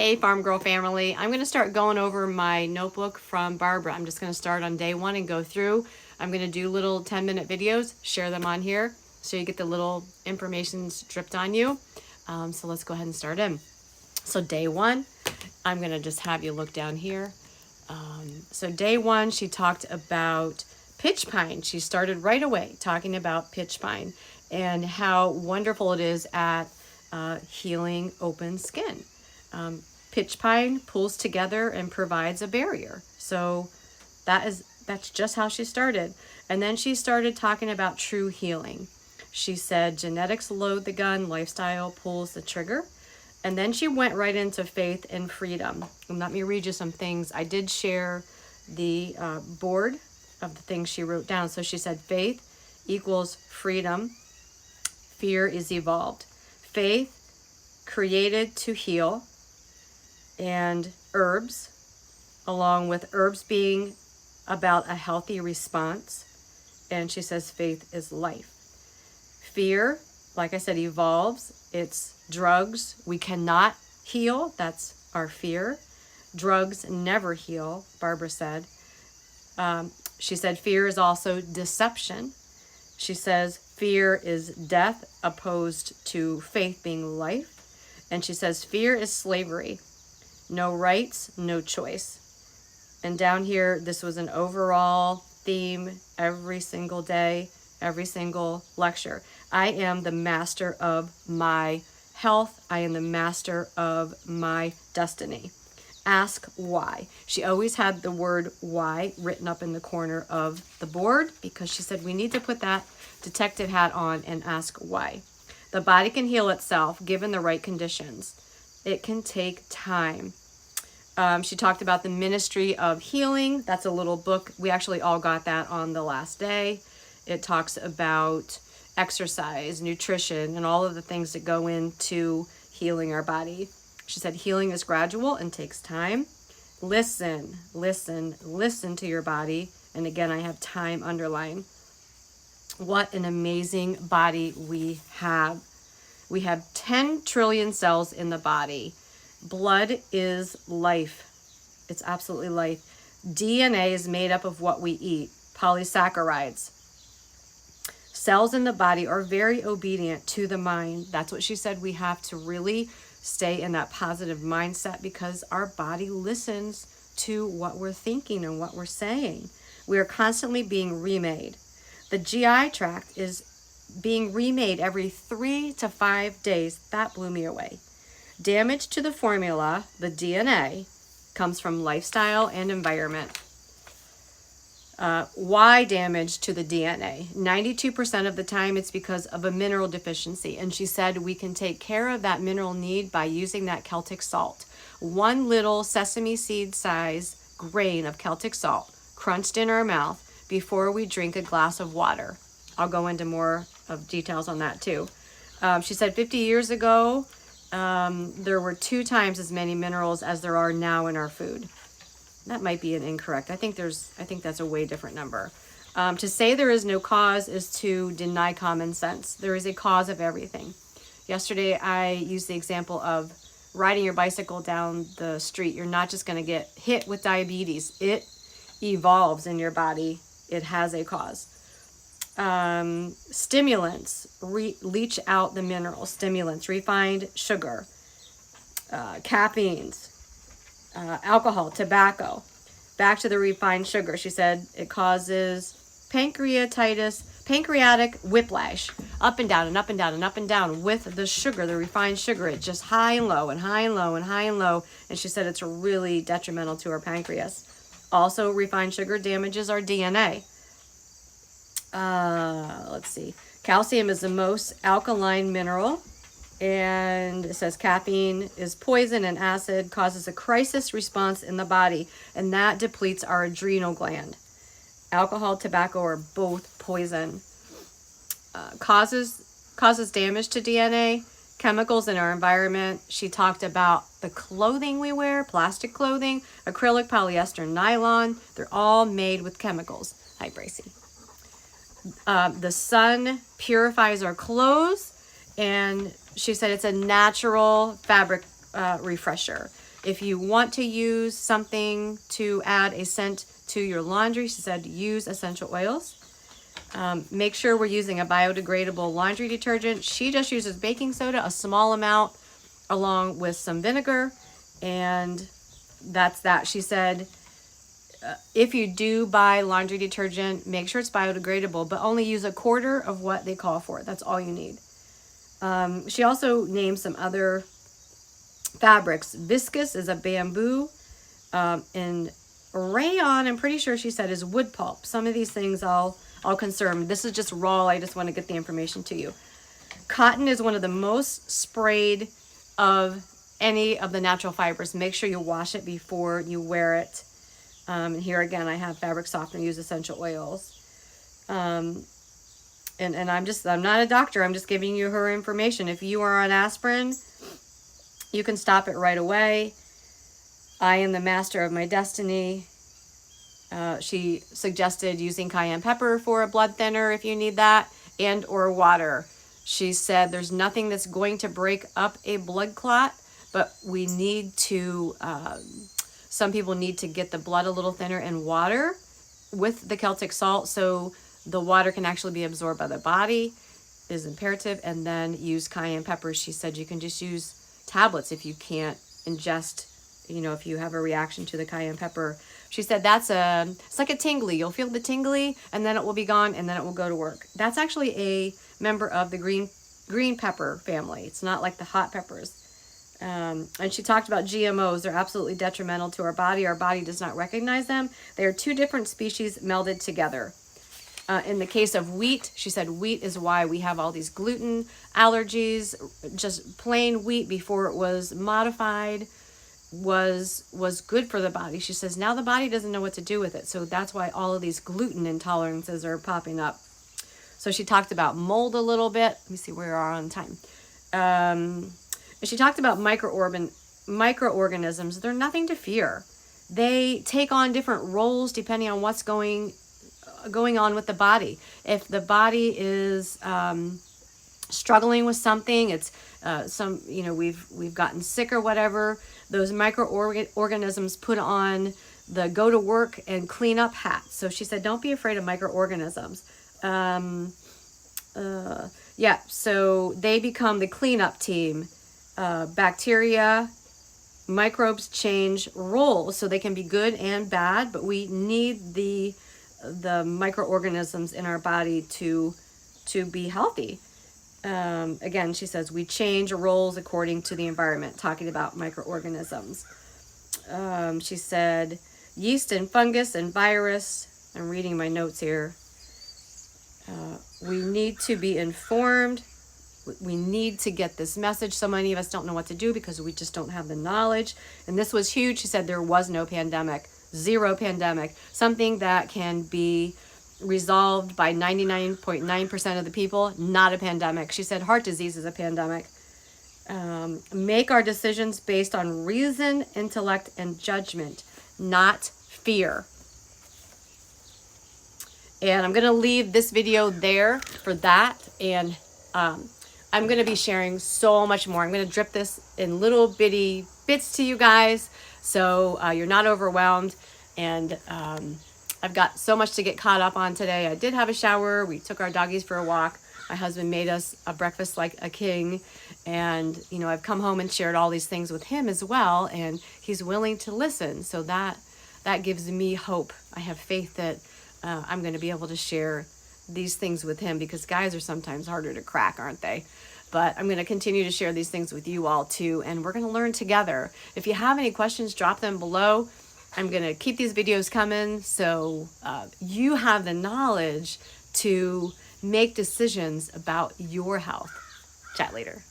Hey Farm Girl family, I'm going to start going over my notebook from Barbara. I'm just going to start on day one and go through. I'm going to do little 10-minute videos, share them on here so you get the little information dripped on you. So let's go ahead and start in. So day one, I'm going to just have you look down here. So day one, she talked about pitch pine. She started right away talking about pitch pine and how wonderful it is at healing open skin. Pitch pine pulls together and provides a barrier. So that's just how she started. And then she started talking about true healing. She said genetics load the gun, lifestyle pulls the trigger. And then she went right into faith and freedom. And let me read you some things. I did share the board of the things she wrote down. So she said faith equals freedom. Fear is evolved. Faith created to heal. And herbs, along with herbs being about a healthy response. And she says faith is life. Fear, like I said, evolves. It's drugs. We cannot heal. That's our fear. Drugs never heal, Barbara said. She said fear is also deception. She says fear is death opposed to faith being life. And she says fear is slavery. No rights, no choice. And down here, this was an overall theme every single day, every single lecture. I am the master of my health. I am the master of my destiny. Ask why. She always had the word why written up in the corner of the board because she said we need to put that detective hat on and ask why. The body can heal itself given the right conditions. It can take time. She talked about the Ministry of Healing. That's a little book. We actually all got that on the last day. It talks about exercise, nutrition, and all of the things that go into healing our body. She said healing is gradual and takes time. Listen, listen, listen to your body. And again, I have time underlined. What an amazing body we have. We have 10 trillion cells in the body. Blood is life. It's absolutely life. DNA is made up of what we eat, polysaccharides. Cells in the body are very obedient to the mind. That's what she said. We have to really stay in that positive mindset because our body listens to what we're thinking and what we're saying. We are constantly being remade. The GI tract is being remade every 3 to 5 days. That blew me away. Damage to the formula, the DNA, comes from lifestyle and environment. Why damage to the DNA? 92% of the time it's because of a mineral deficiency. And she said we can take care of that mineral need by using that Celtic salt. One little sesame seed size grain of Celtic salt crunched in our mouth before we drink a glass of water. I'll go into more of details on that too. She said 50 years ago, there were 2 times as many minerals as there are now in our food. That might be an incorrect. I think that's a way different number. To say there is no cause is to deny common sense. There is a cause of everything. Yesterday, I used the example of riding your bicycle down the street. You're not just going to get hit with diabetes. It evolves in your body. It has a cause. Stimulants leach out the minerals. Stimulants, refined sugar, caffeines, alcohol, tobacco. Back to the refined sugar. She said it causes pancreatitis, pancreatic whiplash, up and down and up and down and up and down with the sugar, the refined sugar. It's just high and low and high and low and high and low. And she said it's really detrimental to our pancreas. Also, refined sugar damages our DNA. Let's see. Calcium is the most alkaline mineral. And it says caffeine is poison and acid, causes a crisis response in the body, and that depletes our adrenal gland. Alcohol, tobacco are both poison. Causes damage to DNA, chemicals in our environment. She talked about the clothing we wear, plastic clothing, acrylic, polyester, nylon. They're all made with chemicals. Hi, Bracy. The sun purifies our clothes, and she said it's a natural fabric refresher. If you want to use something to add a scent to your laundry, she said use essential oils. Make sure we're using a biodegradable laundry detergent. She just uses baking soda, a small amount, along with some vinegar, and that's that. She said if you do buy laundry detergent, make sure it's biodegradable, but only use a quarter of what they call for. That's all you need. She also named some other fabrics. Viscose is a bamboo, and rayon, I'm pretty sure she said, is wood pulp. Some of these things I'll confirm. This is just raw. I just want to get the information to you. Cotton is one of the most sprayed of any of the natural fibers. Make sure you wash it before you wear it. And here again, I have fabric softener, use essential oils. And I'm not a doctor. I'm just giving you her information. If you are on aspirin, you can stop it right away. I am the master of my destiny. She suggested using cayenne pepper for a blood thinner if you need that, and or water. She said there's nothing that's going to break up a blood clot, but we need to, some people need to get the blood a little thinner in water with the Celtic salt so the water can actually be absorbed by the body is imperative, and then use cayenne pepper. She said you can just use tablets if you can't ingest, if you have a reaction to the cayenne pepper. She said it's like a tingly. You'll feel the tingly and then it will be gone and then it will go to work. That's actually a member of the green pepper family. It's not like the hot peppers. And she talked about GMOs. They're absolutely detrimental to our body. Our body does not recognize them. They are two different species melded together. In the case of wheat, she said wheat is why we have all these gluten allergies. Just plain wheat before it was modified was good for the body. She says now the body doesn't know what to do with it. So that's why all of these gluten intolerances are popping up. So she talked about mold a little bit. Let me see where we are on time. She talked about microorganisms. They're nothing to fear. They take on different roles depending on what's going on with the body. If the body is struggling with something, it's we've gotten sick or whatever, those microorganisms put on the go to work and clean up hat. So she said don't be afraid of microorganisms. So they become the cleanup team. Bacteria, microbes change roles, so they can be good and bad, but we need the microorganisms in our body to be healthy. Again, she says we change roles according to the environment, talking about microorganisms. She said yeast and fungus and virus. I'm reading my notes here. We need to be informed. We need to get this message. So many of us don't know what to do because we just don't have the knowledge. And this was huge. She said there was no pandemic, zero pandemic, something that can be resolved by 99.9% of the people, not a pandemic. She said heart disease is a pandemic. Make our decisions based on reason, intellect, and judgment, not fear. And I'm going to leave this video there for that. And I'm going to be sharing so much more. I'm going to drip this in little bitty bits to you guys so you're not overwhelmed. And I've got so much to get caught up on today. I did have a shower. We took our doggies for a walk. My husband made us a breakfast like a king. And, I've come home and shared all these things with him as well. And he's willing to listen. So that gives me hope. I have faith that I'm going to be able to share these things with him, because guys are sometimes harder to crack, aren't they? But I'm going to continue to share these things with you all too, and we're going to learn together. If you have any questions, drop them below. I'm going to keep these videos coming so you have the knowledge to make decisions about your health. Chat later.